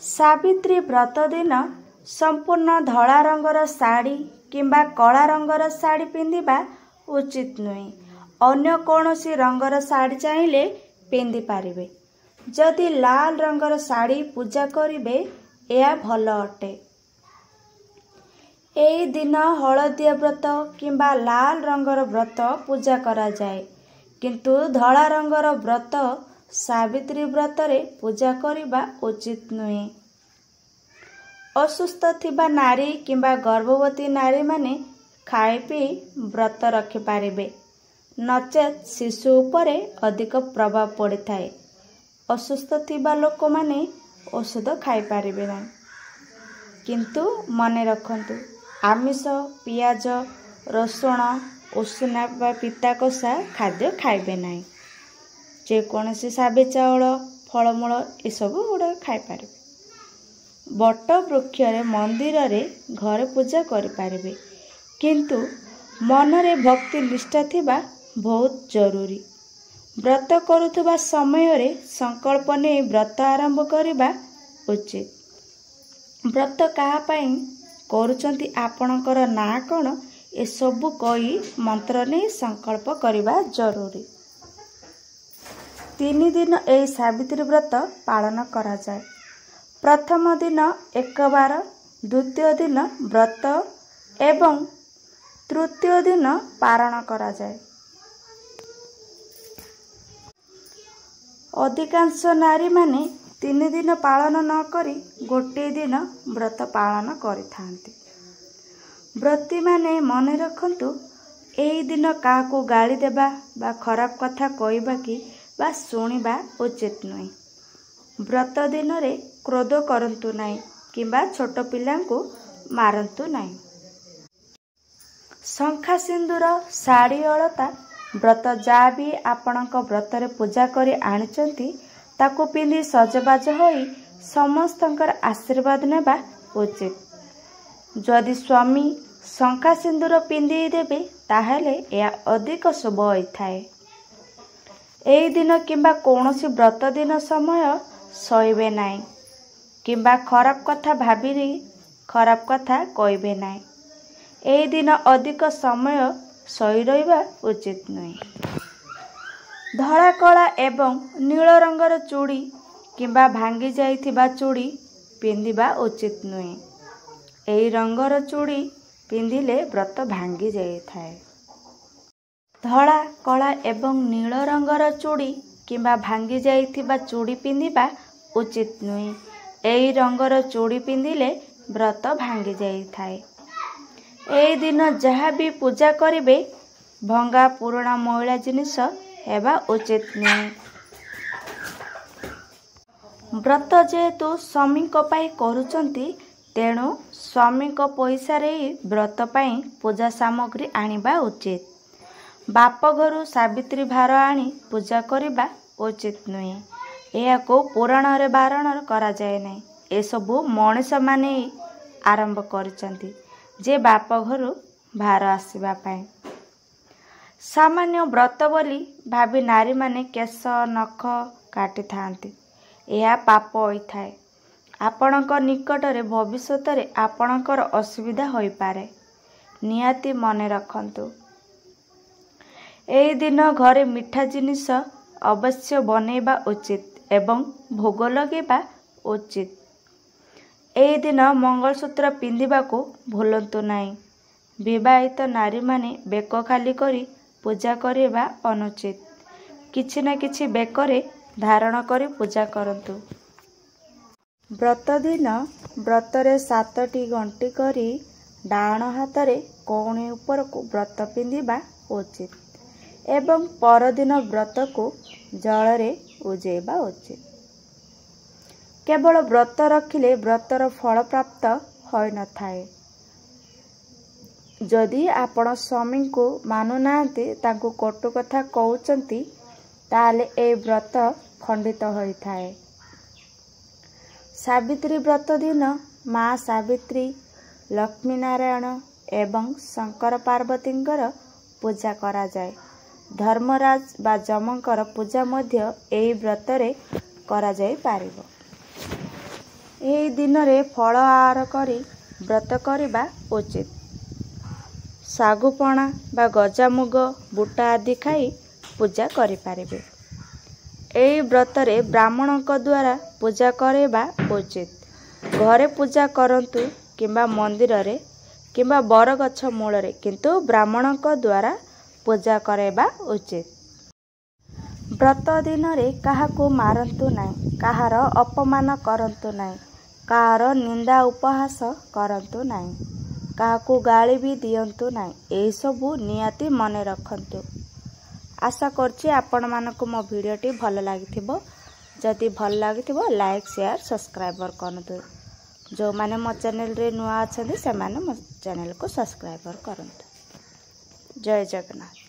सावित्री व्रत दिन संपूर्ण धला रंगर साड़ी किंबा कला रंगर साड़ी पिंधिबा उचित नुहे। अन्य कौनसी रंगर साड़ी चाहिए पिंधि पारिबे। जदि लाल रंगर साड़ी पूजा करिबे यह भल अटे। एही दिन हलदिया व्रत किंबा लाल रंगर व्रत पूजा करा जाए, किंतु धला रंगर व्रत सावित्री व्रत रे पूजा करिबा उचित नुहे। असुस्थ थिबा नारी किंबा गर्भवती नारी माने खाई पी व्रत रखि पारिबे, नचेत शिशु उपरे अधिक प्रभाव पड़ी थाए। असुस्थ थिबा लोक माने औषध खाई पारिबे ना, किंतु मने रखंतु आमिष पियाज रसुण उषुना बा पिता कषा खाद्य खाइबे नाही। जेकोसी साबे चाउल फलमूल एसबू गुड़ा खाई पारिबे। बट वृक्ष मंदिर रे घर पूजा करि पारिबे, किंतु मनरे भक्ति निष्ठा थिबा बहुत जरूरी। व्रत करुथुबा समय रे संकल्प नै व्रत आरंभ करिबा उचित। व्रत कहा पई करूचंती आपणकर ना कौन ए सबु कही मंत्र नहीं संकल्प करिबा जरूरी। 3 दिन एही सावित्री व्रत पालन करा जाए। प्रथम दिन 1 बार, द्वितीय दिन व्रत एवं तृतीय दिन पारण करा जाए। अधिकांश नारी माने 3 दिन पालन न करी गोटे दिन व्रत पालन करिथांती। व्रती माने मने रखंतु एही दिन काहाकू गाली देबा बा खराब कथा कहबा कि बा सुनिबा उचित नुहे। व्रत दिन रे क्रोध करंतु नाही किंबा छोट पिलांकू मारंतु नाही। शंखा सिंदूर साड़ी अलता व्रत जा भी आपणक व्रत रे पूजा करी आनिचंती ताकू पिंधि सजबाज होई समस्तंकर आशीर्वाद नेबा उचित। जदि स्वामी शंखा सिंदूर पिंधि देबे ताहेले यह अधिक शुभ होइथाए। एही दिन किंबा कौनसी व्रत दिन समय सहिबे नाही किंबा खराब कथा भाबिरी खराब कथा कहबे नाही। एही दिन अधिक समय सही रहिबा उचित नुहे। धला कला एवं नील रंगर चूड़ी किंबा भांगी जाइथिबा चूड़ी पिंधिबा उचित नुहे। एही रंगर चूड़ी पिंधिले व्रत भांगी जाइथाए। धला कला एवं नील रंगर चूड़ी किंबा भांगी जाइथिबा चूड़ी पिंधिबा उचित नुहे। एही रंगर चूड़ी पिंधिले व्रत भांगी जाइथाए। एही दिन जहाँ भी पूजा करिबे भंगा पुराणा महिला जिनिस हेबा उचित नुहे। व्रत जेहेतु स्वामी पाई करूचंती तेणु स्वामी पैसा रे व्रत पाई पूजा सामग्री आनिबा उचित। बाप घरु सावित्री भार आनी पूजा करिबा उचित नुहे। यह को पुराण रे बारण करा जाए नहीं। ए सबु मनुष्य माने आरंभ करिचंती जे बाप घरु भार आसीबा पाई। सामान्य व्रत बोली भाभी नारी माने केश नख काटी थांती। यह पाप होइथाए। आपणक निकट रे भविष्यत रे आपणकर असुविधा होई पारे, निहाती मने रखंतु। एही दिन घरे मिठा जिनिस अवश्य बनेबा उचित एवं भोग लगेबा उचित। एही दिन मंगलसूत्र पिंधिबा को भूलंतु नाही। विवाहित नारी माने बेक खाली करी पूजा करिबा अनुचित। किछि ना किछि बेकरे धारण करी पूजा करंतु। व्रत दिन व्रतरे 7टी गंटी करी डाण हाथरे कौणी ऊपर को व्रत पिंधिबा उचित एवं परदिन व्रत को जलरे उजेबा उचित। केवल व्रत रखिले व्रतर फल प्राप्त होई न थाए। जदि आपण स्वामी को मानु नाहंती तांको कटु कथा कहउचंती ताले ए व्रत खंडित होई थाए। सावित्री व्रत दिन माँ सावित्री लक्ष्मी नारायण एवं शंकर पार्वतींकर पूजा करा जाए। धर्मराज बा जमंकर पूजा मध्य एही व्रतरे करा जाई पारिबो। ଏହି ଦିନରେ ଫଳ ଆହାର କରି ବ୍ରତ କରିବା ଉଚିତ। ଶାଗୁପଣା ବା ଗଜାମୁଗ ବୁଟ ଆଦି ଖାଇ ପୂଜା କରିପାରିବେ। ଏହି ବ୍ରତରେ ବ୍ରାହ୍ମଣଙ୍କ ଦ୍ୱାରା ପୂଜା କରିବା ଉଚିତ। ଘରେ ପୂଜା କରନ୍ତୁ କିମ୍ବା ମନ୍ଦିରରେ କିମ୍ବା ବରଗଛ ମୂଳରେ, କିନ୍ତୁ ବ୍ରାହ୍ମଣଙ୍କ ଦ୍ୱାରା ପୂଜା କରାଇବା ଉଚିତ। ବ୍ରତ ଦିନରେ କାହାକୁ ମାରନ୍ତୁ ନାହିଁ, କାହାର ଅପମାନ କରନ୍ତୁ ନାହିଁ, କାହାର ନିନ୍ଦା ଉପହାସ କରନ୍ତୁ ନାହିଁ, କାହାକୁ ଗାଳି ବି ଦିଅନ୍ତୁ ନାହିଁ। ଏହିସବୁ ନିହାତି ମନେ ରଖନ୍ତୁ। ଆଶା କରୁଛି ଆପଣମାନଙ୍କୁ ମୋ ଭିଡ଼ିଓଟି ଭଲ ଲାଗିଥିବ। ଯଦି ଭଲ ଲାଗିଥିବ ଲାଇକ୍, ସେୟାର, ସବସ୍କ୍ରାଇବର କରନ୍ତୁ। ଯେଉଁମାନେ ମୋ ଚ୍ୟାନେଲରେ ନୂଆ ଅଛନ୍ତି ସେମାନେ ମୋ ଚ୍ୟାନେଲକୁ ସବସ୍କ୍ରାଇବର କରନ୍ତୁ। ଜୟ ଜଗନ୍ନାଥ।